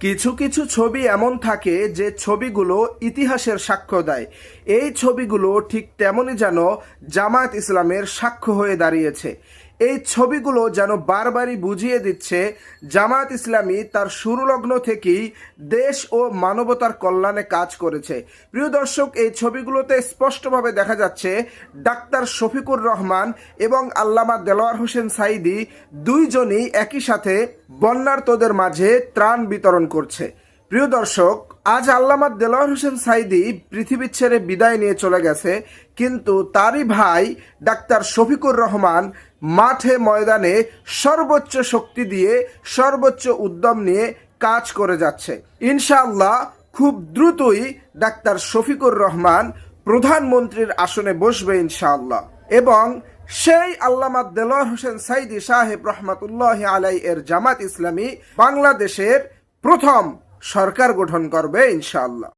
কিছু কিছু ছবি এমন থাকে যে ছবিগুলো ইতিহাসের সাক্ষ্য দেয়। এই ছবিগুলো ঠিক তেমনই যেন জামায়াত ইসলামের সাক্ষ্য হয়ে দাঁড়িয়েছে। এই ছবিগুলো যেন বারবারই বুঝিয়ে দিচ্ছে জামায়াত ইসলামী তার শুরুলগ্ন থেকেই দেশ ও মানবতার কল্যাণে কাজ করেছে। প্রিয় দর্শক, এই ছবিগুলোতে স্পষ্টভাবে দেখা যাচ্ছে ডাক্তার শফিকুর রহমান এবং আল্লামা দেলোয়ার হোসেন সাঈদী দুইজনই একই সাথে বন্যার্তদের মাঝে ত্রাণ বিতরণ করছে। প্রিয় দর্শক, আজ আল্লামা দেলোয়ার হোসেন সাঈদী পৃথিবী ছেড়ে বিদায় নিয়ে চলে গেছে, কিন্তু তারই ভাই ডাক্তার শফিকুর রহমান মাঠে ময়দানে সর্বোচ্চ শক্তি দিয়ে সর্বোচ্চ উদ্যম নিয়ে কাজ করে যাচ্ছে। ইনশাআল্লাহ খুব দ্রুতই ডাক্তার শফিকুর রহমান প্রধানমন্ত্রীর আসনে বসবে ইনশাআল্লাহ, এবং সেই আল্লামা দেলোয়ার হোসেন সাঈদী সাহেব রহমাতুল্লাহ আলাই এর জামাত ইসলামী বাংলাদেশের প্রথম সরকার গঠন করবে ইনশাআল্লাহ।